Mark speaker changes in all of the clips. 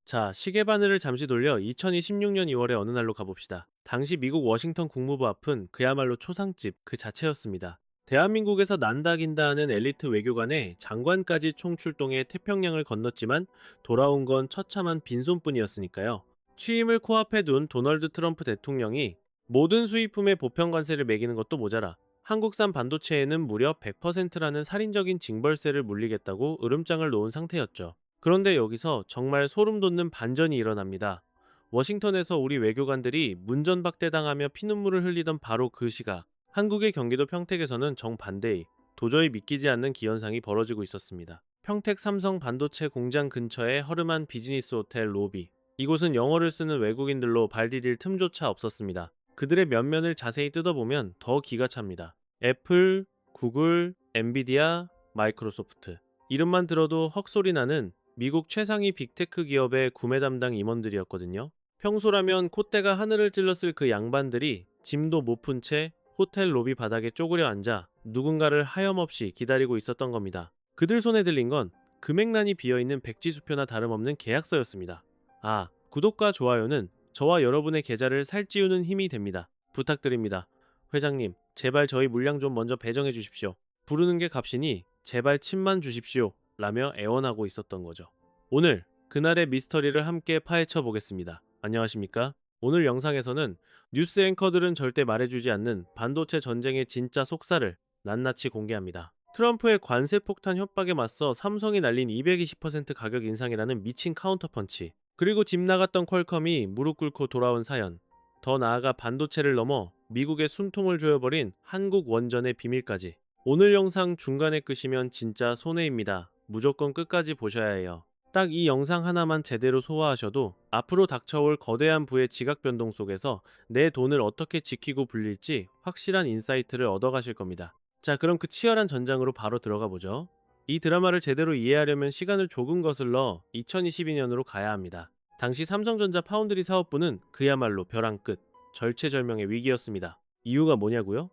Speaker 1: 자, 시계 바늘을 잠시 돌려 2026년 2월의 어느 날로 가봅시다. 당시 미국 워싱턴 국무부 앞은 그야말로 초상집 그 자체였습니다. 대한민국에서 난다긴다 하는 엘리트 외교관에 장관까지 총출동해 태평양을 건넜지만 돌아온 건 처참한 빈손뿐이었으니까요. 취임을 코앞에 둔 도널드 트럼프 대통령이 모든 수입품에 보편 관세를 매기는 것도 모자라 한국산 반도체에는 무려 100%라는 살인적인 징벌세를 물리겠다고 으름장을 놓은 상태였죠. 그런데 여기서 정말 소름 돋는 반전이 일어납니다. 워싱턴에서 우리 외교관들이 문전박대당하며 피눈물을 흘리던 바로 그 시각, 한국의 경기도 평택에서는 정반대의 도저히 믿기지 않는 기현상이 벌어지고 있었습니다. 평택 삼성 반도체 공장 근처의 허름한 비즈니스 호텔 로비. 이곳은 영어를 쓰는 외국인들로 발 디딜 틈조차 없었습니다. 그들의 면면을 자세히 뜯어보면 더 기가 찹니다. 애플, 구글, 엔비디아, 마이크로소프트. 이름만 들어도 헉소리 나는 미국 최상위 빅테크 기업의 구매 담당 임원들이었거든요. 평소라면 콧대가 하늘을 찔렀을 그 양반들이 짐도 못 푼 채 호텔 로비 바닥에 쪼그려 앉아 누군가를 하염없이 기다리고 있었던 겁니다. 그들 손에 들린 건 금액란이 비어있는 백지수표나 다름없는 계약서였습니다. 아, 구독과 좋아요는 저와 여러분의 계좌를 살찌우는 힘이 됩니다. 부탁드립니다. 회장님, 제발 저희 물량 좀 먼저 배정해 주십시오. 부르는 게 값이니 제발 칩만 주십시오. 라며 애원하고 있었던 거죠. 오늘 그날의 미스터리를 함께 파헤쳐 보겠습니다. 안녕하십니까? 오늘 영상에서는 뉴스 앵커들은 절대 말해주지 않는 반도체 전쟁의 진짜 속살을 낱낱이 공개합니다. 트럼프의 관세 폭탄 협박에 맞서 삼성이 날린 220% 가격 인상이라는 미친 카운터펀치, 그리고 집 나갔던 퀄컴이 무릎 꿇고 돌아온 사연, 더 나아가 반도체를 넘어 미국의 숨통을 조여버린 한국 원전의 비밀까지. 오늘 영상 중간에 끄시면 진짜 손해입니다. 무조건 끝까지 보셔야 해요. 딱 이 영상 하나만 제대로 소화하셔도 앞으로 닥쳐올 거대한 부의 지각 변동 속에서 내 돈을 어떻게 지키고 불릴지 확실한 인사이트를 얻어가실 겁니다. 자, 그럼 그 치열한 전장으로 바로 들어가 보죠. 이 드라마를 제대로 이해하려면 시간을 조금 거슬러 2022년으로 가야 합니다. 당시 삼성전자 파운드리 사업부는 그야말로 벼랑 끝, 절체절명의 위기였습니다. 이유가 뭐냐고요?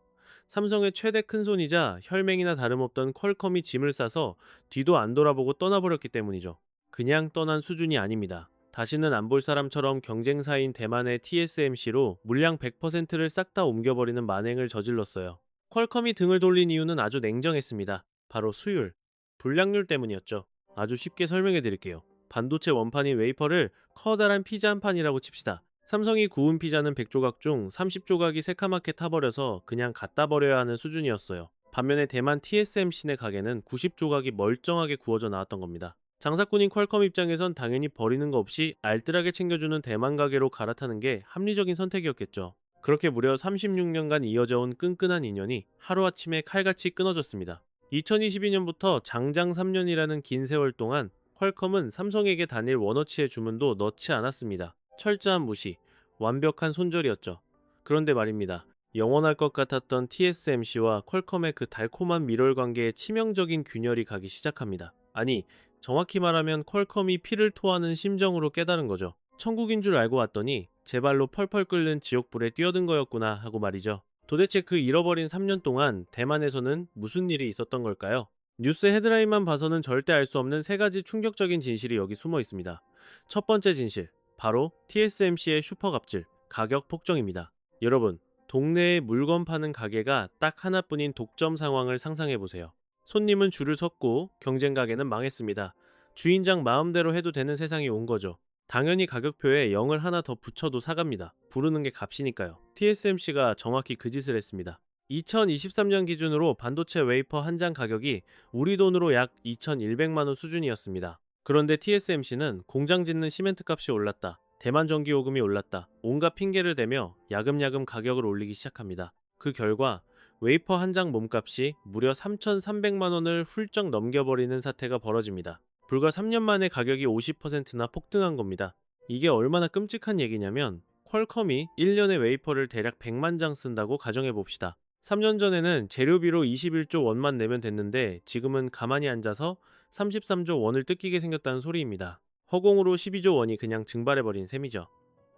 Speaker 1: 삼성의 최대 큰손이자 혈맹이나 다름없던 퀄컴이 짐을 싸서 뒤도 안 돌아보고 떠나버렸기 때문이죠. 그냥 떠난 수준이 아닙니다. 다시는 안 볼 사람처럼 경쟁사인 대만의 TSMC로 물량 100%를 싹 다 옮겨버리는 만행을 저질렀어요. 퀄컴이 등을 돌린 이유는 아주 냉정했습니다. 바로 수율, 불량률 때문이었죠. 아주 쉽게 설명해 드릴게요. 반도체 원판인 웨이퍼를 커다란 피자 한 판이라고 칩시다. 삼성이 구운 피자는 100조각 중 30조각이 새카맣게 타버려서 그냥 갖다 버려야 하는 수준이었어요. 반면에 대만 TSMC네 가게는 90조각이 멀쩡하게 구워져 나왔던 겁니다. 장사꾼인 퀄컴 입장에선 당연히 버리는 거 없이 알뜰하게 챙겨주는 대만 가게로 갈아타는 게 합리적인 선택이었겠죠. 그렇게 무려 36년간 이어져 온 끈끈한 인연이 하루아침에 칼같이 끊어졌습니다. 2022년부터 장장 3년이라는 긴 세월 동안 퀄컴은 삼성에게 단일 원어치의 주문도 넣지 않았습니다. 철저한 무시, 완벽한 손절이었죠. 그런데 말입니다. 영원할 것 같았던 TSMC와 퀄컴의 그 달콤한 밀월 관계에 치명적인 균열이 가기 시작합니다. 아니, 정확히 말하면 퀄컴이 피를 토하는 심정으로 깨달은 거죠. 천국인 줄 알고 왔더니 제 발로 펄펄 끓는 지옥불에 뛰어든 거였구나 하고 말이죠. 도대체 그 잃어버린 3년 동안 대만에서는 무슨 일이 있었던 걸까요? 뉴스 헤드라인만 봐서는 절대 알 수 없는 세 가지 충격적인 진실이 여기 숨어 있습니다. 첫 번째 진실, 바로 TSMC의 슈퍼갑질, 가격 폭정입니다. 여러분, 동네에 물건 파는 가게가 딱 하나뿐인 독점 상황을 상상해보세요. 손님은 줄을 섰고 경쟁 가게는 망했습니다. 주인장 마음대로 해도 되는 세상이 온 거죠. 당연히 가격표에 0을 하나 더 붙여도 사갑니다. 부르는 게 값이니까요. TSMC가 정확히 그 짓을 했습니다. 2023년 기준으로 반도체 웨이퍼 한 장 가격이 우리 돈으로 약 2,100만 원 수준이었습니다. 그런데 TSMC는 공장 짓는 시멘트 값이 올랐다, 대만 전기 요금이 올랐다, 온갖 핑계를 대며 야금야금 가격을 올리기 시작합니다. 그 결과 웨이퍼 한 장 몸값이 무려 3,300만 원을 훌쩍 넘겨버리는 사태가 벌어집니다. 불과 3년 만에 가격이 50%나 폭등한 겁니다. 이게 얼마나 끔찍한 얘기냐면 퀄컴이 1년에 웨이퍼를 대략 100만 장 쓴다고 가정해 봅시다. 3년 전에는 재료비로 21조 원만 내면 됐는데 지금은 가만히 앉아서 33조 원을 뜯기게 생겼다는 소리입니다. 허공으로 12조 원이 그냥 증발해버린 셈이죠.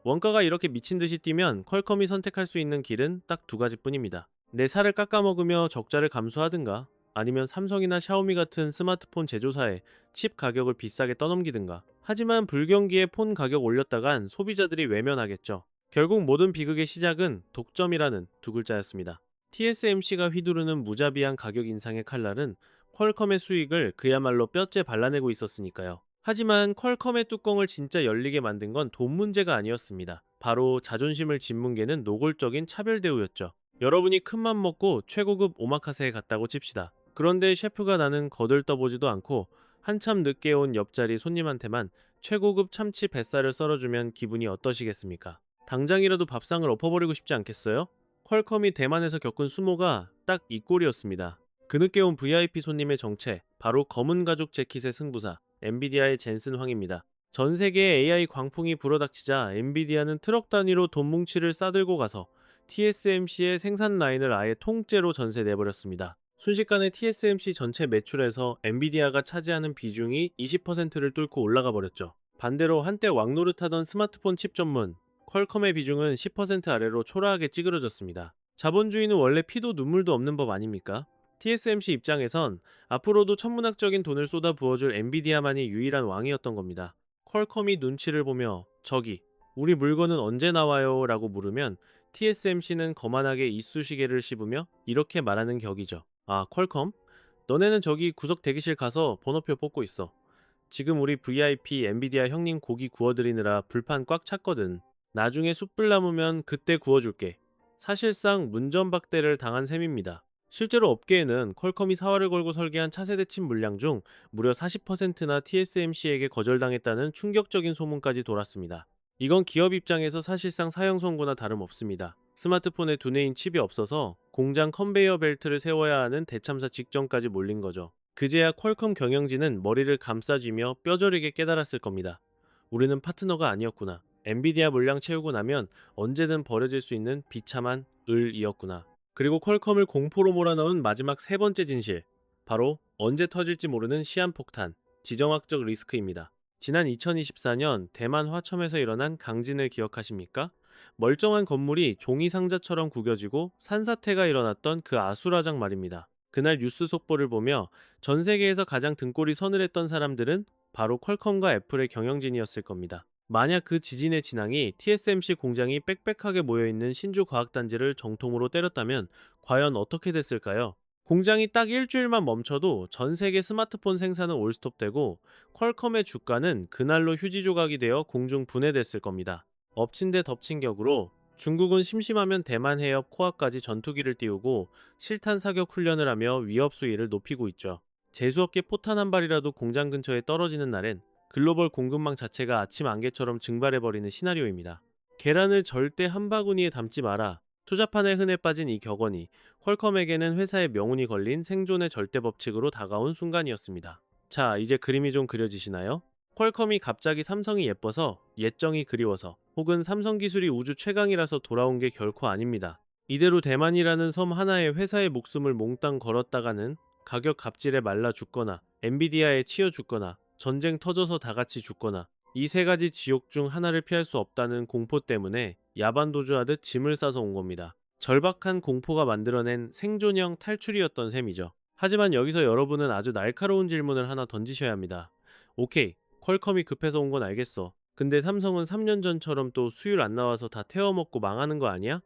Speaker 1: 원가가 이렇게 미친듯이 뛰면 퀄컴이 선택할 수 있는 길은 딱 두 가지뿐입니다. 내 살을 깎아먹으며 적자를 감수하든가, 아니면 삼성이나 샤오미 같은 스마트폰 제조사에 칩 가격을 비싸게 떠넘기든가. 하지만 불경기에 폰 가격 올렸다간 소비자들이 외면하겠죠. 결국 모든 비극의 시작은 독점이라는 두 글자였습니다. TSMC가 휘두르는 무자비한 가격 인상의 칼날은 퀄컴의 수익을 그야말로 뼈째 발라내고 있었으니까요. 하지만 퀄컴의 뚜껑을 진짜 열리게 만든 건 돈 문제가 아니었습니다. 바로 자존심을 짓문 게는 노골적인 차별 대우였죠. 여러분이 큰맘 먹고 최고급 오마카세에 갔다고 칩시다. 그런데 셰프가 나는 거들떠보지도 않고 한참 늦게 온 옆자리 손님한테만 최고급 참치 뱃살을 썰어주면 기분이 어떠시겠습니까? 당장이라도 밥상을 엎어버리고 싶지 않겠어요? 퀄컴이 대만에서 겪은 수모가 딱 이 꼴이었습니다. 그 늦게 온 VIP 손님의 정체, 바로 검은 가죽 재킷의 승부사, 엔비디아의 젠슨 황입니다. 전 세계에 AI 광풍이 불어닥치자 엔비디아는 트럭 단위로 돈 뭉치를 싸들고 가서 TSMC의 생산 라인을 아예 통째로 전세 내버렸습니다. 순식간에 TSMC 전체 매출에서 엔비디아가 차지하는 비중이 20%를 뚫고 올라가 버렸죠. 반대로 한때 왕노릇하던 스마트폰 칩 전문 퀄컴의 비중은 10% 아래로 초라하게 찌그러졌습니다. 자본주의는 원래 피도 눈물도 없는 법 아닙니까? TSMC 입장에선 앞으로도 천문학적인 돈을 쏟아 부어줄 엔비디아만이 유일한 왕이었던 겁니다. 퀄컴이 눈치를 보며 저기 우리 물건은 언제 나와요? 라고 물으면 TSMC는 거만하게 이쑤시개를 씹으며 이렇게 말하는 격이죠. 아, 퀄컴? 너네는 저기 구석 대기실 가서 번호표 뽑고 있어. 지금 우리 VIP 엔비디아 형님 고기 구워드리느라 불판 꽉 찼거든. 나중에 숯불 남으면 그때 구워줄게. 사실상 문전박대를 당한 셈입니다. 실제로 업계에는 퀄컴이 사활을 걸고 설계한 차세대 칩 물량 중 무려 40%나 TSMC에게 거절당했다는 충격적인 소문까지 돌았습니다. 이건 기업 입장에서 사실상 사형 선고나 다름없습니다. 스마트폰에 두뇌인 칩이 없어서 공장 컨베이어 벨트를 세워야 하는 대참사 직전까지 몰린 거죠. 그제야 퀄컴 경영진은 머리를 감싸쥐며 뼈저리게 깨달았을 겁니다. 우리는 파트너가 아니었구나. 엔비디아 물량 채우고 나면 언제든 버려질 수 있는 비참한 을이었구나. 그리고 퀄컴을 공포로 몰아넣은 마지막 세 번째 진실. 바로 언제 터질지 모르는 시한폭탄, 지정학적 리스크입니다. 지난 2024년 대만 화첨에서 일어난 강진을 기억하십니까? 멀쩡한 건물이 종이 상자처럼 구겨지고 산사태가 일어났던 그 아수라장 말입니다. 그날 뉴스 속보를 보며 전 세계에서 가장 등골이 서늘했던 사람들은 바로 퀄컴과 애플의 경영진이었을 겁니다. 만약 그 지진의 진앙이 TSMC 공장이 빽빽하게 모여있는 신주과학단지를 정통으로 때렸다면 과연 어떻게 됐을까요? 공장이 딱 일주일만 멈춰도 전 세계 스마트폰 생산은 올스톱되고 퀄컴의 주가는 그날로 휴지 조각이 되어 공중 분해됐을 겁니다. 엎친 데 덮친 격으로 중국은 심심하면 대만 해협 코앞까지 전투기를 띄우고 실탄 사격 훈련을 하며 위협 수위를 높이고 있죠. 재수없게 포탄 한 발이라도 공장 근처에 떨어지는 날엔 글로벌 공급망 자체가 아침 안개처럼 증발해버리는 시나리오입니다. 계란을 절대 한 바구니에 담지 마라. 투자판에 흔해 빠진 이 격언이 퀄컴에게는 회사의 명운이 걸린 생존의 절대 법칙으로 다가온 순간이었습니다. 자, 이제 그림이 좀 그려지시나요? 퀄컴이 갑자기 삼성이 예뻐서, 옛정이 그리워서, 혹은 삼성 기술이 우주 최강이라서 돌아온 게 결코 아닙니다. 이대로 대만이라는 섬 하나에 회사의 목숨을 몽땅 걸었다가는 가격 갑질에 말라 죽거나 엔비디아에 치여 죽거나 전쟁 터져서 다 같이 죽거나 이 세 가지 지옥 중 하나를 피할 수 없다는 공포 때문에 야반도주하듯 짐을 싸서 온 겁니다. 절박한 공포가 만들어낸 생존형 탈출이었던 셈이죠. 하지만 여기서 여러분은 아주 날카로운 질문을 하나 던지셔야 합니다. 오케이, 퀄컴이 급해서 온 건 알겠어. 근데 삼성은 3년 전처럼 또 수율 안 나와서 다 태워먹고 망하는 거 아니야?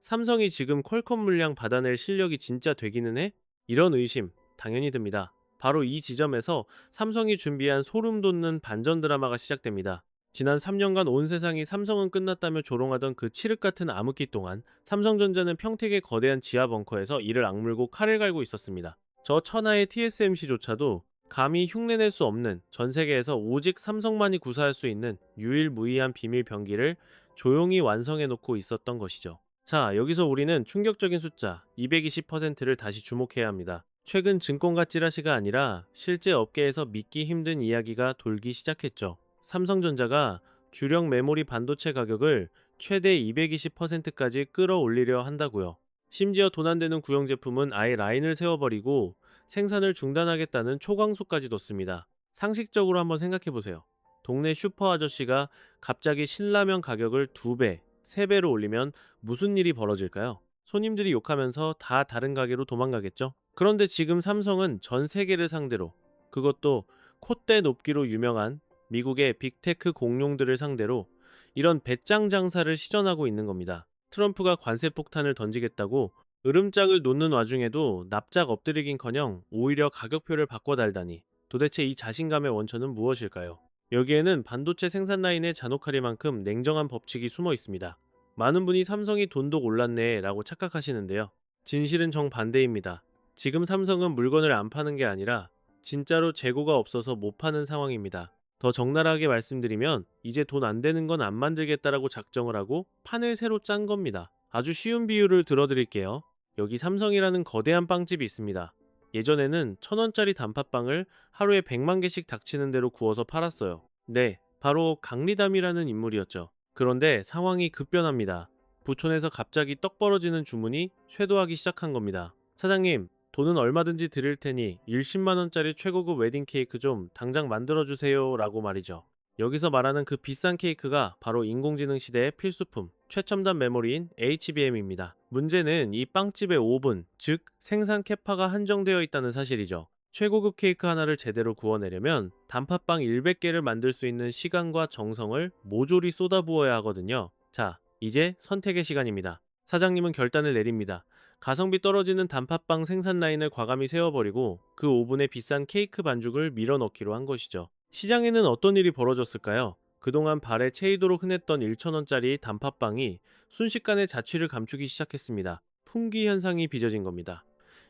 Speaker 1: 삼성이 지금 퀄컴 물량 받아낼 실력이 진짜 되기는 해? 이런 의심 당연히 듭니다. 바로 이 지점에서 삼성이 준비한 소름 돋는 반전 드라마가 시작됩니다. 지난 3년간 온 세상이 삼성은 끝났다며 조롱하던 그 칠흑 같은 암흑기 동안 삼성전자는 평택의 거대한 지하 벙커에서 이를 악물고 칼을 갈고 있었습니다. 저 천하의 TSMC조차도 감히 흉내낼 수 없는, 전 세계에서 오직 삼성만이 구사할 수 있는 유일무이한 비밀 병기를 조용히 완성해 놓고 있었던 것이죠. 자, 여기서 우리는 충격적인 숫자 220%를 다시 주목해야 합니다. 최근 증권가 찌라시가 아니라 실제 업계에서 믿기 힘든 이야기가 돌기 시작했죠. 삼성전자가 주력 메모리 반도체 가격을 최대 220%까지 끌어올리려 한다고요. 심지어 돈 안 되는 구형 제품은 아예 라인을 세워버리고 생산을 중단하겠다는 초강수까지 뒀습니다. 상식적으로 한번 생각해보세요. 동네 슈퍼 아저씨가 갑자기 신라면 가격을 2배, 3배로 올리면 무슨 일이 벌어질까요? 손님들이 욕하면서 다 다른 가게로 도망가겠죠? 그런데 지금 삼성은 전 세계를 상대로, 그것도 콧대 높기로 유명한 미국의 빅테크 공룡들을 상대로 이런 배짱 장사를 시전하고 있는 겁니다. 트럼프가 관세 폭탄을 던지겠다고 으름장을 놓는 와중에도 납작 엎드리긴커녕 오히려 가격표를 바꿔달다니 도대체 이 자신감의 원천은 무엇일까요? 여기에는 반도체 생산 라인의 잔혹하리만큼 냉정한 법칙이 숨어 있습니다. 많은 분이 삼성이 돈독 올랐네 라고 착각하시는데요. 진실은 정반대입니다. 지금 삼성은 물건을 안 파는 게 아니라 진짜로 재고가 없어서 못 파는 상황입니다. 더 적나라하게 말씀드리면 이제 돈 안 되는 건 안 만들겠다라고 작정을 하고 판을 새로 짠 겁니다. 아주 쉬운 비유를 들어드릴게요. 여기 삼성이라는 거대한 빵집이 있습니다. 예전에는 1,000원짜리 단팥빵을 하루에 100만 개씩 닥치는 대로 구워서 팔았어요. 네, 바로 강리담이라는 인물이었죠. 그런데 상황이 급변합니다. 부촌에서 갑자기 떡 벌어지는 주문이 쇄도하기 시작한 겁니다. 사장님, 돈은 얼마든지 드릴 테니 10만 원짜리 최고급 웨딩 케이크 좀 당장 만들어주세요 라고 말이죠. 여기서 말하는 그 비싼 케이크가 바로 인공지능 시대의 필수품, 최첨단 메모리인 HBM입니다. 문제는 이 빵집의 오븐, 즉 생산 캐파가 한정되어 있다는 사실이죠. 최고급 케이크 하나를 제대로 구워내려면 단팥빵 100개를 만들 수 있는 시간과 정성을 모조리 쏟아부어야 하거든요. 자, 이제 선택의 시간입니다. 사장님은 결단을 내립니다. 가성비 떨어지는 단팥빵 생산 라인을 과감히 세워버리고 그 오븐에 비싼 케이크 반죽을 밀어넣기로 한 것이죠. 시장에는 어떤 일이 벌어졌을까요? 그동안 발에 채이도록 흔했던 1,000원짜리 단팥빵이 순식간에 자취를 감추기 시작했습니다. 품귀 현상이 빚어진 겁니다.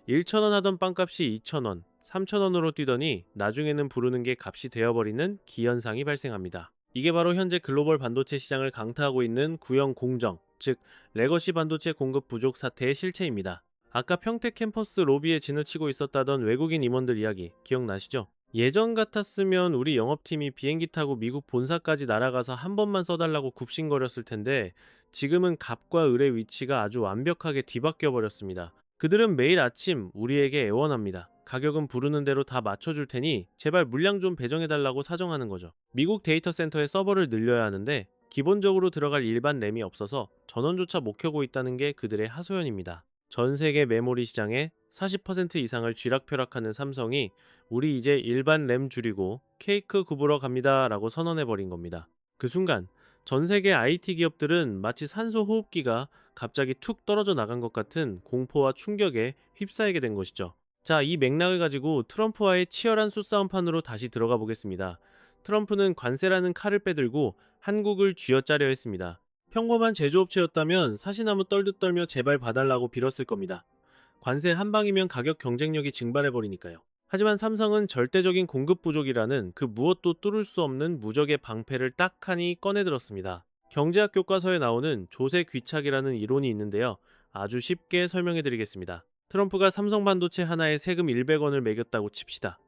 Speaker 1: 1,000원 하던 빵값이 2,000원, 3,000원으로 뛰더니 나중에는 부르는 게 값이 되어버리는 기현상이 발생합니다. 이게 바로 현재 글로벌 반도체 시장을 강타하고 있는 구형 공정, 즉 레거시 반도체 공급 부족 사태의 실체입니다. 아까 평택 캠퍼스 로비에 진을 치고 있었다던 외국인 임원들 이야기 기억나시죠? 예전 같았으면 우리 영업팀이 비행기 타고 미국 본사까지 날아가서 한 번만 써달라고 굽신거렸을 텐데 지금은 갑과 을의 위치가 아주 완벽하게 뒤바뀌어 버렸습니다. 그들은 매일 아침 우리에게 애원합니다. 가격은 부르는 대로 다 맞춰줄 테니 제발 물량 좀 배정해달라고 사정하는 거죠. 미국 데이터 센터에 서버를 늘려야 하는데 기본적으로 들어갈 일반 램이 없어서 전원조차 못 켜고 있다는 게 그들의 하소연입니다. 전 세계 메모리 시장의 40% 이상을 쥐락펴락하는 삼성이 우리 이제 일반 램 줄이고 케이크 굽으러 갑니다 라고 선언해버린 겁니다. 그 순간 전 세계 IT 기업들은 마치 산소 호흡기가 갑자기 툭 떨어져 나간 것 같은 공포와 충격에 휩싸이게 된 것이죠. 자, 이 맥락을 가지고 트럼프와의 치열한 수싸움판으로 다시 들어가 보겠습니다. 트럼프는 관세라는 칼을 빼들고 한국을 쥐어짜려 했습니다. 평범한 제조업체였다면 사시나무 떨듯 떨며 제발 봐달라고 빌었을 겁니다. 관세 한 방이면 가격 경쟁력이 증발해버리니까요. 하지만 삼성은 절대적인 공급 부족이라는 그 무엇도 뚫을 수 없는 무적의 방패를 딱하니 꺼내들었습니다. 경제학 교과서에 나오는 조세 귀착이라는 이론이 있는데요. 아주 쉽게 설명해드리겠습니다. 트럼프가 삼성 반도체 하나에 세금 100원을 매겼다고 칩시다.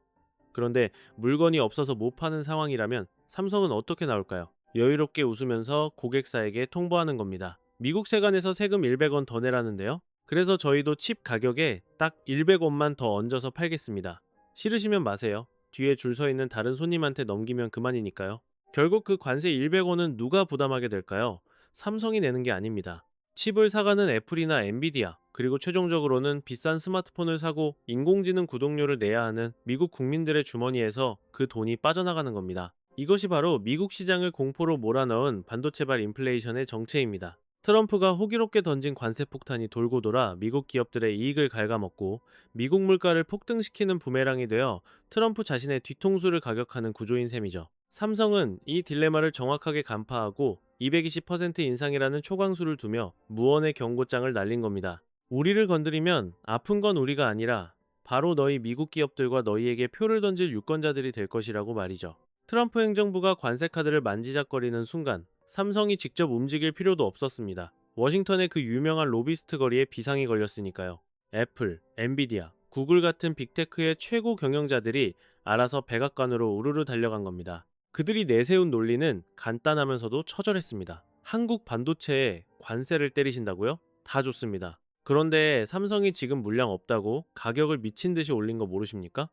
Speaker 1: 그런데 물건이 없어서 못 파는 상황이라면 삼성은 어떻게 나올까요? 여유롭게 웃으면서 고객사에게 통보하는 겁니다. 미국 세관에서 세금 100원 더 내라는데요. 그래서 저희도 칩 가격에 딱 100원만 더 얹어서 팔겠습니다. 싫으시면 마세요. 뒤에 줄 서 있는 다른 손님한테 넘기면 그만이니까요. 결국 그 관세 100원은 누가 부담하게 될까요? 삼성이 내는 게 아닙니다. 칩을 사가는 애플이나 엔비디아, 그리고 최종적으로는 비싼 스마트폰을 사고 인공지능 구독료를 내야 하는 미국 국민들의 주머니에서 그 돈이 빠져나가는 겁니다. 이것이 바로 미국 시장을 공포로 몰아넣은 반도체발 인플레이션의 정체입니다. 트럼프가 호기롭게 던진 관세 폭탄이 돌고 돌아 미국 기업들의 이익을 갉아먹고 미국 물가를 폭등시키는 부메랑이 되어 트럼프 자신의 뒤통수를 가격하는 구조인 셈이죠. 삼성은 이 딜레마를 정확하게 간파하고 220% 인상이라는 초강수를 두며 무언의 경고장을 날린 겁니다. 우리를 건드리면 아픈 건 우리가 아니라 바로 너희 미국 기업들과 너희에게 표를 던질 유권자들이 될 것이라고 말이죠. 트럼프 행정부가 관세 카드를 만지작거리는 순간 삼성이 직접 움직일 필요도 없었습니다. 워싱턴의 그 유명한 로비스트 거리에 비상이 걸렸으니까요. 애플, 엔비디아, 구글 같은 빅테크의 최고 경영자들이 알아서 백악관으로 우르르 달려간 겁니다. 그들이 내세운 논리는 간단하면서도 처절했습니다. 한국 반도체에 관세를 때리신다고요? 다 좋습니다. 그런데 삼성이 지금 물량 없다고 가격을 미친 듯이 올린 거 모르십니까?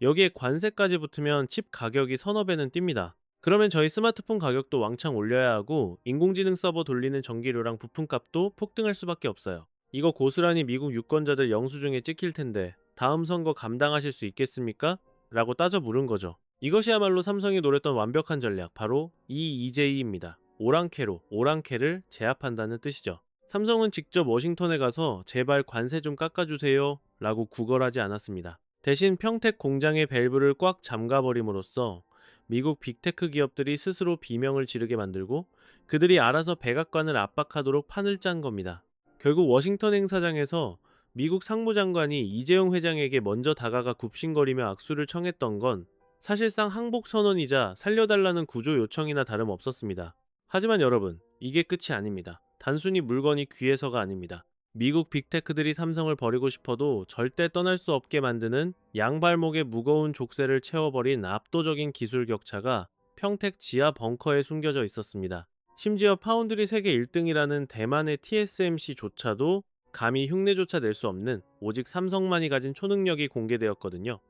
Speaker 1: 여기에 관세까지 붙으면 칩 가격이 서너 배는 뜁니다. 그러면 저희 스마트폰 가격도 왕창 올려야 하고 인공지능 서버 돌리는 전기료랑 부품값도 폭등할 수밖에 없어요. 이거 고스란히 미국 유권자들 영수증에 찍힐 텐데 다음 선거 감당하실 수 있겠습니까? 라고 따져 물은 거죠. 이것이야말로 삼성이 노렸던 완벽한 전략, 바로 EEJ입니다. 오랑캐로 오랑캐를 제압한다는 뜻이죠. 삼성은 직접 워싱턴에 가서 제발 관세 좀 깎아주세요 라고 구걸하지 않았습니다. 대신 평택 공장의 밸브를 꽉 잠가버림으로써 미국 빅테크 기업들이 스스로 비명을 지르게 만들고 그들이 알아서 백악관을 압박하도록 판을 짠 겁니다. 결국 워싱턴 행사장에서 미국 상무장관이 이재용 회장에게 먼저 다가가 굽신거리며 악수를 청했던 건 사실상 항복 선언이자 살려달라는 구조 요청이나 다름없었습니다. 하지만 여러분, 이게 끝이 아닙니다. 단순히 물건이 귀해서가 아닙니다. 미국 빅테크들이 삼성을 버리고 싶어도 절대 떠날 수 없게 만드는 양발목에 무거운 족쇄를 채워버린 압도적인 기술 격차가 평택 지하 벙커에 숨겨져 있었습니다. 심지어 파운드리 세계 1등이라는 대만의 TSMC조차도 감히 흉내조차 낼 수 없는 오직 삼성만이 가진 초능력이 공개되었거든요.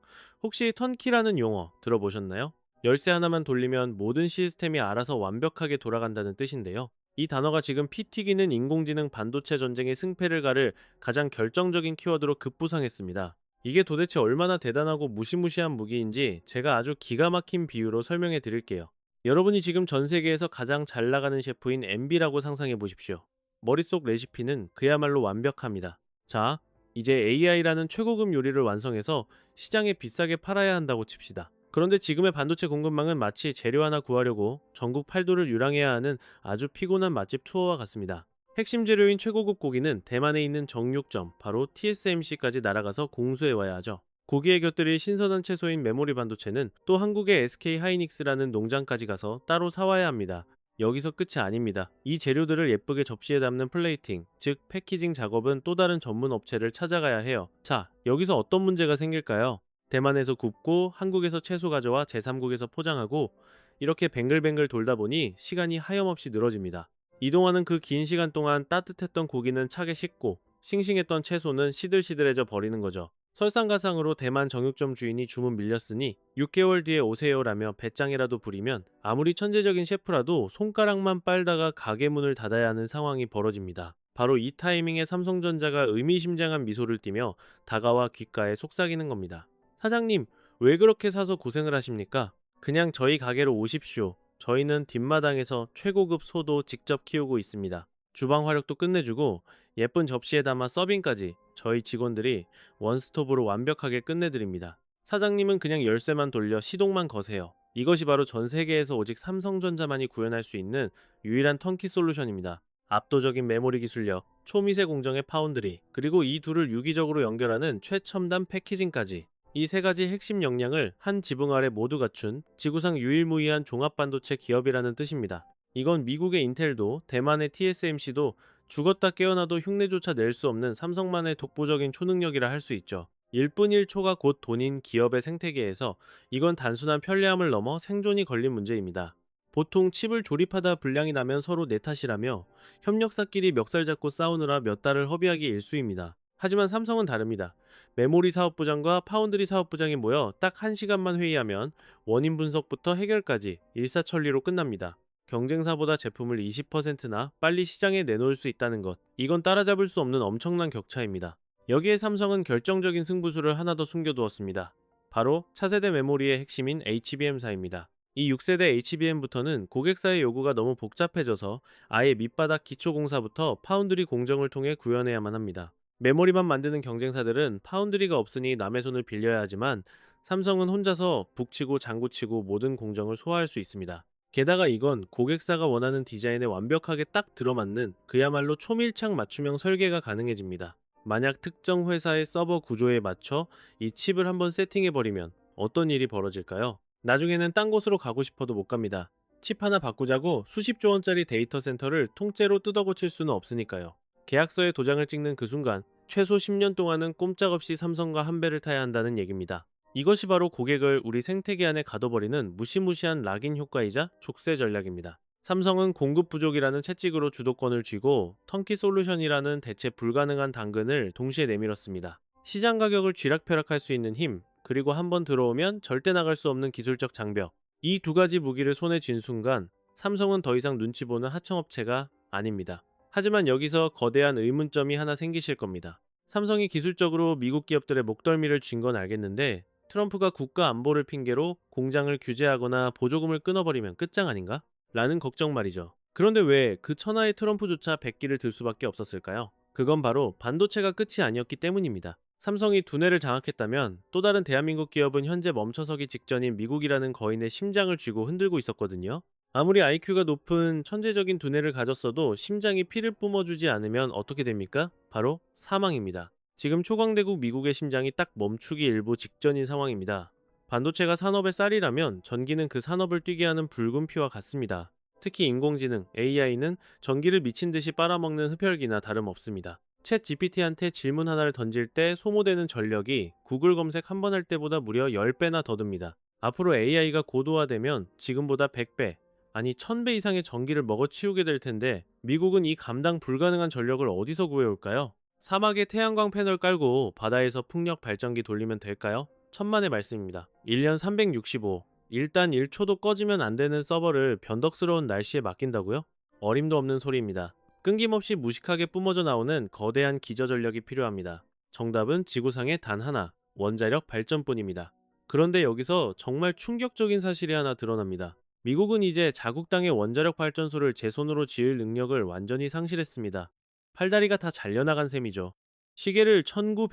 Speaker 1: 혹시 턴키라는 용어 들어보셨나요? 열쇠 하나만 돌리면 모든 시스템이 알아서 완벽하게 돌아간다는 뜻인데요. 이 단어가 지금 피 튀기는 인공지능 반도체 전쟁의 승패를 가를 가장 결정적인 키워드로 급부상했습니다. 이게 도대체 얼마나 대단하고 무시무시한 무기인지 제가 아주 기가 막힌 비유로 설명해 드릴게요. 여러분이 지금 전 세계에서 가장 잘 나가는 셰프인 MB라고 상상해 보십시오. 머릿속 레시피는 그야말로 완벽합니다. 자, 이제 AI라는 최고급 요리를 완성해서 시장에 비싸게 팔아야 한다고 칩시다. 그런데 지금의 반도체 공급망은 마치 재료 하나 구하려고 전국 팔도를 유랑해야 하는 아주 피곤한 맛집 투어와 같습니다. 핵심 재료인 최고급 고기는 대만에 있는 정육점, 바로 TSMC까지 날아가서 공수해와야 하죠. 고기에 곁들일 신선한 채소인 메모리 반도체는 또 한국의 SK 하이닉스라는 농장까지 가서 따로 사와야 합니다. 여기서 끝이 아닙니다. 이 재료들을 예쁘게 접시에 담는 플레이팅, 즉 패키징 작업은 또 다른 전문 업체를 찾아가야 해요. 자, 여기서 어떤 문제가 생길까요? 대만에서 굽고 한국에서 채소 가져와 제3국에서 포장하고 이렇게 뱅글뱅글 돌다 보니 시간이 하염없이 늘어집니다. 이동하는 그 긴 시간 동안 따뜻했던 고기는 차게 식고 싱싱했던 채소는 시들시들해져 버리는 거죠. 설상가상으로 대만 정육점 주인이 주문 밀렸으니 6개월 뒤에 오세요라며 배짱이라도 부리면 아무리 천재적인 셰프라도 손가락만 빨다가 가게 문을 닫아야 하는 상황이 벌어집니다. 바로 이 타이밍에 삼성전자가 의미심장한 미소를 띠며 다가와 귓가에 속삭이는 겁니다. 사장님, 왜 그렇게 사서 고생을 하십니까? 그냥 저희 가게로 오십시오. 저희는 뒷마당에서 최고급 소도 직접 키우고 있습니다. 주방 화력도 끝내주고 예쁜 접시에 담아 서빙까지 저희 직원들이 원스톱으로 완벽하게 끝내드립니다. 사장님은 그냥 열쇠만 돌려 시동만 거세요. 이것이 바로 전 세계에서 오직 삼성전자만이 구현할 수 있는 유일한 턴키 솔루션입니다. 압도적인 메모리 기술력, 초미세 공정의 파운드리, 그리고 이 둘을 유기적으로 연결하는 최첨단 패키징까지. 이 세 가지 핵심 역량을 한 지붕 아래 모두 갖춘 지구상 유일무이한 종합반도체 기업이라는 뜻입니다. 이건 미국의 인텔도 대만의 TSMC도 죽었다 깨어나도 흉내조차 낼 수 없는 삼성만의 독보적인 초능력이라 할 수 있죠. 1분 1초가 곧 돈인 기업의 생태계에서 이건 단순한 편리함을 넘어 생존이 걸린 문제입니다. 보통 칩을 조립하다 불량이 나면 서로 내 탓이라며 협력사끼리 멱살 잡고 싸우느라 몇 달을 허비하기 일쑤입니다. 하지만 삼성은 다릅니다. 메모리 사업부장과 파운드리 사업부장이 모여 딱 1시간만 회의하면 원인 분석부터 해결까지 일사천리로 끝납니다. 경쟁사보다 제품을 20%나 빨리 시장에 내놓을 수 있다는 것, 이건 따라잡을 수 없는 엄청난 격차입니다. 여기에 삼성은 결정적인 승부수를 하나 더 숨겨두었습니다. 바로 차세대 메모리의 핵심인 HBM사입니다. 이 6세대 HBM부터는 고객사의 요구가 너무 복잡해져서 아예 밑바닥 기초공사부터 파운드리 공정을 통해 구현해야만 합니다. 메모리만 만드는 경쟁사들은 파운드리가 없으니 남의 손을 빌려야 하지만 삼성은 혼자서 북치고 장구치고 모든 공정을 소화할 수 있습니다. 게다가 이건 고객사가 원하는 디자인에 완벽하게 딱 들어맞는 그야말로 초밀착 맞춤형 설계가 가능해집니다. 만약 특정 회사의 서버 구조에 맞춰 이 칩을 한번 세팅해버리면 어떤 일이 벌어질까요? 나중에는 딴 곳으로 가고 싶어도 못 갑니다. 칩 하나 바꾸자고 수십조 원짜리 데이터 센터를 통째로 뜯어고칠 수는 없으니까요. 계약서에 도장을 찍는 그 순간 최소 10년 동안은 꼼짝없이 삼성과 한 배를 타야 한다는 얘기입니다. 이것이 바로 고객을 우리 생태계 안에 가둬버리는 무시무시한 락인 효과이자 족쇄 전략입니다. 삼성은 공급 부족이라는 채찍으로 주도권을 쥐고 턴키 솔루션이라는 대체 불가능한 당근을 동시에 내밀었습니다. 시장 가격을 쥐락펴락할 수 있는 힘, 그리고 한번 들어오면 절대 나갈 수 없는 기술적 장벽. 이 두 가지 무기를 손에 쥔 순간 삼성은 더 이상 눈치 보는 하청업체가 아닙니다. 하지만 여기서 거대한 의문점이 하나 생기실 겁니다. 삼성이 기술적으로 미국 기업들의 목덜미를 쥔 건 알겠는데 트럼프가 국가 안보를 핑계로 공장을 규제하거나 보조금을 끊어버리면 끝장 아닌가? 라는 걱정 말이죠. 그런데 왜 그 천하의 트럼프조차 백기를 들 수밖에 없었을까요? 그건 바로 반도체가 끝이 아니었기 때문입니다. 삼성이 두뇌를 장악했다면 또 다른 대한민국 기업은 현재 멈춰서기 직전인 미국이라는 거인의 심장을 쥐고 흔들고 있었거든요. 아무리 IQ가 높은 천재적인 두뇌를 가졌어도 심장이 피를 뿜어주지 않으면 어떻게 됩니까? 바로 사망입니다. 지금 초강대국 미국의 심장이 딱 멈추기 일보 직전인 상황입니다. 반도체가 산업의 쌀이라면 전기는 그 산업을 뛰게 하는 붉은 피와 같습니다. 특히 인공지능, AI는 전기를 미친 듯이 빨아먹는 흡혈귀나 다름없습니다. 챗 GPT한테 질문 하나를 던질 때 소모되는 전력이 구글 검색 한 번 할 때보다 무려 10배나 더 듭니다. 앞으로 AI가 고도화되면 지금보다 100배, 아니 1000배 이상의 전기를 먹어치우게 될 텐데 미국은 이 감당 불가능한 전력을 어디서 구해올까요? 사막에 태양광 패널 깔고 바다에서 풍력 발전기 돌리면 될까요? 천만의 말씀입니다. 1년 365, 일단 1초도 꺼지면 안 되는 서버를 변덕스러운 날씨에 맡긴다고요? 어림도 없는 소리입니다. 끊김없이 무식하게 뿜어져 나오는 거대한 기저전력이 필요합니다. 정답은 지구상의 단 하나, 원자력 발전뿐입니다. 그런데 여기서 정말 충격적인 사실이 하나 드러납니다. 미국은 이제 자국 땅의 원자력 발전소를 제 손으로 지을 능력을 완전히 상실했습니다. 팔다리가 다 잘려나간 셈이죠. 시계를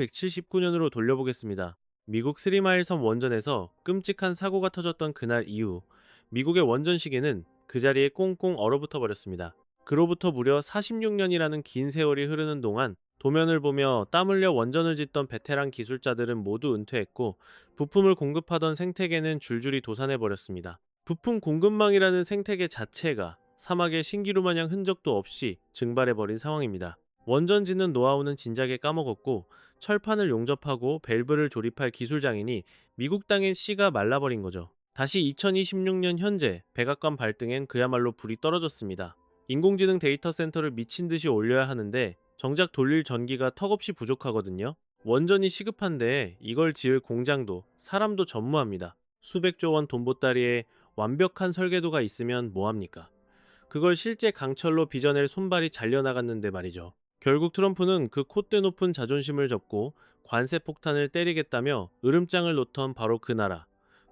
Speaker 1: 1979년으로 돌려보겠습니다. 미국 스리마일 섬 원전에서 끔찍한 사고가 터졌던 그날 이후 미국의 원전 시계는 그 자리에 꽁꽁 얼어붙어 버렸습니다. 그로부터 무려 46년이라는 긴 세월이 흐르는 동안 도면을 보며 땀 흘려 원전을 짓던 베테랑 기술자들은 모두 은퇴했고 부품을 공급하던 생태계는 줄줄이 도산해 버렸습니다. 부품 공급망이라는 생태계 자체가 사막의 신기루 마냥 흔적도 없이 증발해버린 상황입니다. 원전 짓는 노하우는 진작에 까먹었고 철판을 용접하고 밸브를 조립할 기술장인이 미국 땅엔 씨가 말라버린 거죠. 다시 2026년 현재 백악관 발등엔 그야말로 불이 떨어졌습니다. 인공지능 데이터 센터를 미친 듯이 올려야 하는데 정작 돌릴 전기가 턱없이 부족하거든요. 원전이 시급한데 이걸 지을 공장도 사람도 전무합니다. 수백조 원 돈보따리에 완벽한 설계도가 있으면 뭐합니까? 그걸 실제 강철로 빚어낼 손발이 잘려나갔는데 말이죠. 결국 트럼프는 그 콧대 높은 자존심을 접고 관세 폭탄을 때리겠다며 으름장을 놓던 바로 그 나라,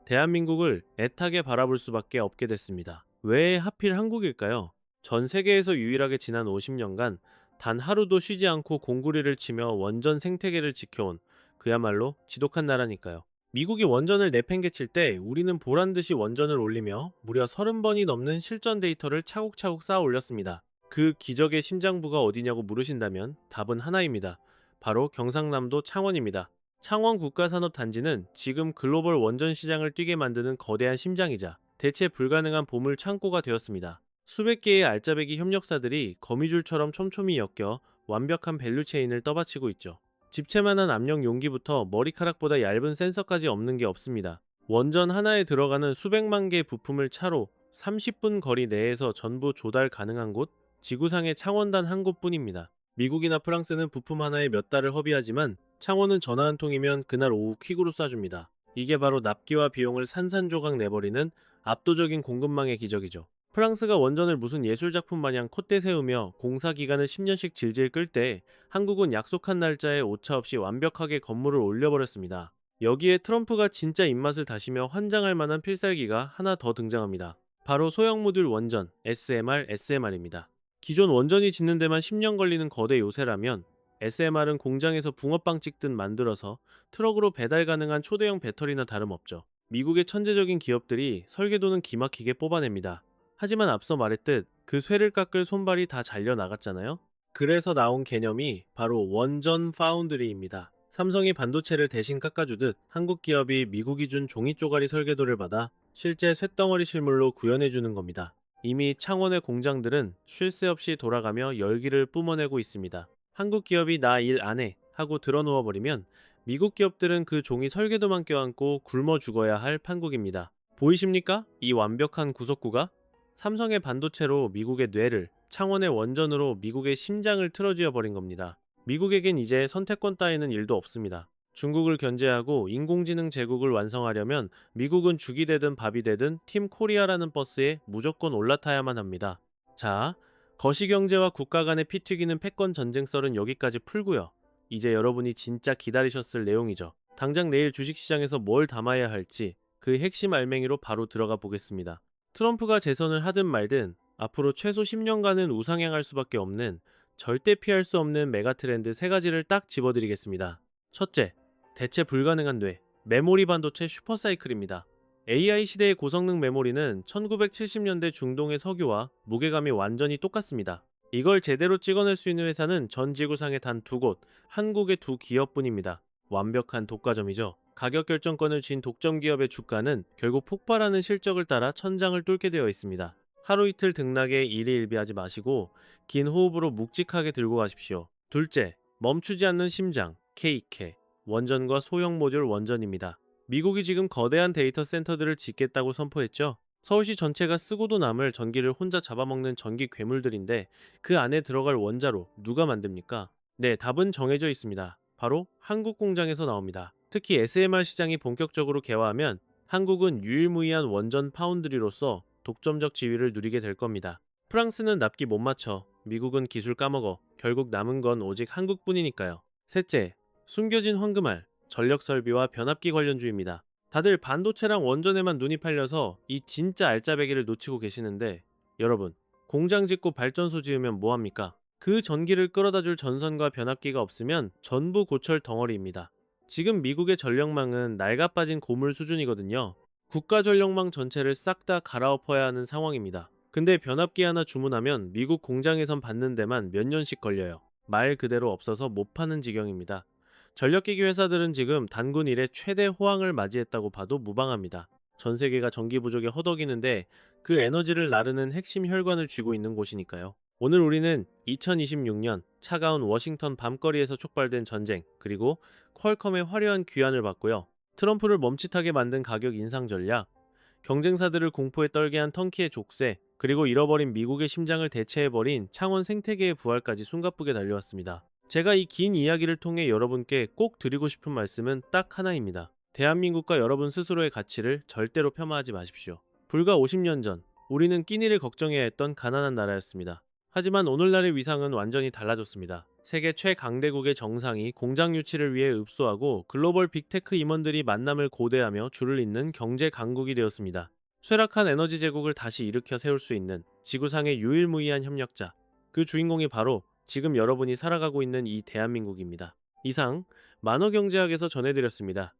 Speaker 1: 대한민국을 애타게 바라볼 수밖에 없게 됐습니다. 왜 하필 한국일까요? 전 세계에서 유일하게 지난 50년간 단 하루도 쉬지 않고 공구리를 치며 원전 생태계를 지켜온 그야말로 지독한 나라니까요. 미국이 원전을 내팽개칠 때 우리는 보란듯이 원전을 올리며 무려 30번이 넘는 실전 데이터를 차곡차곡 쌓아 올렸습니다. 그 기적의 심장부가 어디냐고 물으신다면 답은 하나입니다. 바로 경상남도 창원입니다. 창원 국가산업단지는 지금 글로벌 원전 시장을 뛰게 만드는 거대한 심장이자 대체 불가능한 보물 창고가 되었습니다. 수백 개의 알짜배기 협력사들이 거미줄처럼 촘촘히 엮여 완벽한 밸류체인을 떠받치고 있죠. 집채만한 압력 용기부터 머리카락보다 얇은 센서까지 없는 게 없습니다. 원전 하나에 들어가는 수백만 개의 부품을 차로 30분 거리 내에서 전부 조달 가능한 곳, 지구상의 창원단 한 곳뿐입니다. 미국이나 프랑스는 부품 하나에 몇 달을 허비하지만 창원은 전화 한 통이면 그날 오후 퀵으로 쏴줍니다. 이게 바로 납기와 비용을 산산조각 내버리는 압도적인 공급망의 기적이죠. 프랑스가 원전을 무슨 예술작품 마냥 콧대 세우며 공사 기간을 10년씩 질질 끌 때 한국은 약속한 날짜에 오차없이 완벽하게 건물을 올려버렸습니다. 여기에 트럼프가 진짜 입맛을 다시며 환장할 만한 필살기가 하나 더 등장합니다. 바로 소형 모듈 원전 SMR, SMR입니다. 기존 원전이 짓는 데만 10년 걸리는 거대 요새라면 SMR은 공장에서 붕어빵 찍듯 만들어서 트럭으로 배달 가능한 초대형 배터리나 다름없죠. 미국의 천재적인 기업들이 설계도는 기막히게 뽑아냅니다. 하지만 앞서 말했듯 그 쇠를 깎을 손발이 다 잘려 나갔잖아요. 그래서 나온 개념이 바로 원전 파운드리입니다. 삼성이 반도체를 대신 깎아주듯 한국 기업이 미국이 준 종이 쪼가리 설계도를 받아 실제 쇳덩어리 실물로 구현해주는 겁니다. 이미 창원의 공장들은 쉴 새 없이 돌아가며 열기를 뿜어내고 있습니다. 한국 기업이 나 일 안 해 하고 들어누워버리면 미국 기업들은 그 종이 설계도만 껴안고 굶어 죽어야 할 판국입니다. 보이십니까? 이 완벽한 구석구가? 삼성의 반도체로 미국의 뇌를, 창원의 원전으로 미국의 심장을 틀어쥐어 버린 겁니다. 미국에겐 이제 선택권 따위는 일도 없습니다. 중국을 견제하고 인공지능 제국을 완성하려면 미국은 죽이 되든 밥이 되든 팀 코리아라는 버스에 무조건 올라타야만 합니다. 자, 거시경제와 국가 간의 피 튀기는 패권 전쟁 썰은 여기까지 풀고요. 이제 여러분이 진짜 기다리셨을 내용이죠. 당장 내일 주식시장에서 뭘 담아야 할지 그 핵심 알맹이로 바로 들어가 보겠습니다. 트럼프가 재선을 하든 말든 앞으로 최소 10년간은 우상향할 수밖에 없는 절대 피할 수 없는 메가 트렌드 세 가지를 딱 집어드리겠습니다. 첫째, 대체 불가능한 뇌, 메모리 반도체 슈퍼사이클입니다. AI 시대의 고성능 메모리는 1970년대 중동의 석유와 무게감이 완전히 똑같습니다. 이걸 제대로 찍어낼 수 있는 회사는 전 지구상에 단 두 곳, 한국의 두 기업뿐입니다. 완벽한 독과점이죠. 가격 결정권을 쥔 독점 기업의 주가는 결국 폭발하는 실적을 따라 천장을 뚫게 되어 있습니다. 하루 이틀 등락에 일희일비하지 마시고 긴 호흡으로 묵직하게 들고 가십시오. 둘째, 멈추지 않는 심장, K캐. 원전과 소형 모듈 원전입니다. 미국이 지금 거대한 데이터 센터들을 짓겠다고 선포했죠. 서울시 전체가 쓰고도 남을 전기를 혼자 잡아먹는 전기 괴물들인데 그 안에 들어갈 원자로 누가 만듭니까? 네, 답은 정해져 있습니다. 바로 한국 공장에서 나옵니다. 특히 SMR 시장이 본격적으로 개화하면 한국은 유일무이한 원전 파운드리로서 독점적 지위를 누리게 될 겁니다. 프랑스는 납기 못 맞춰, 미국은 기술 까먹어, 결국 남은 건 오직 한국뿐이니까요. 셋째, 숨겨진 황금알, 전력 설비와 변압기 관련주입니다. 다들 반도체랑 원전에만 눈이 팔려서 이 진짜 알짜배기를 놓치고 계시는데 여러분, 공장 짓고 발전소 지으면 뭐합니까? 그 전기를 끌어다줄 전선과 변압기가 없으면 전부 고철 덩어리입니다. 지금 미국의 전력망은 낡아빠진 고물 수준이거든요. 국가 전력망 전체를 싹 다 갈아엎어야 하는 상황입니다. 근데 변압기 하나 주문하면 미국 공장에선 받는 데만 몇 년씩 걸려요. 말 그대로 없어서 못 파는 지경입니다. 전력기기 회사들은 지금 단군 이래 최대 호황을 맞이했다고 봐도 무방합니다. 전 세계가 전기 부족에 허덕이는데 그 에너지를 나르는 핵심 혈관을 쥐고 있는 곳이니까요. 오늘 우리는 2026년 차가운 워싱턴 밤거리에서 촉발된 전쟁, 그리고 퀄컴의 화려한 귀환을 봤고요. 트럼프를 멈칫하게 만든 가격 인상 전략, 경쟁사들을 공포에 떨게 한 턴키의 족쇄, 그리고 잃어버린 미국의 심장을 대체해버린 창원 생태계의 부활까지 숨가쁘게 달려왔습니다. 제가 이 긴 이야기를 통해 여러분께 꼭 드리고 싶은 말씀은 딱 하나입니다. 대한민국과 여러분 스스로의 가치를 절대로 폄하하지 마십시오. 불과 50년 전, 우리는 끼니를 걱정해야 했던 가난한 나라였습니다. 하지만 오늘날의 위상은 완전히 달라졌습니다. 세계 최강대국의 정상이 공장 유치를 위해 읍소하고 글로벌 빅테크 임원들이 만남을 고대하며 줄을 잇는 경제 강국이 되었습니다. 쇠락한 에너지 제국을 다시 일으켜 세울 수 있는 지구상의 유일무이한 협력자. 그 주인공이 바로 지금 여러분이 살아가고 있는 이 대한민국입니다. 이상 만어경제학에서 전해드렸습니다.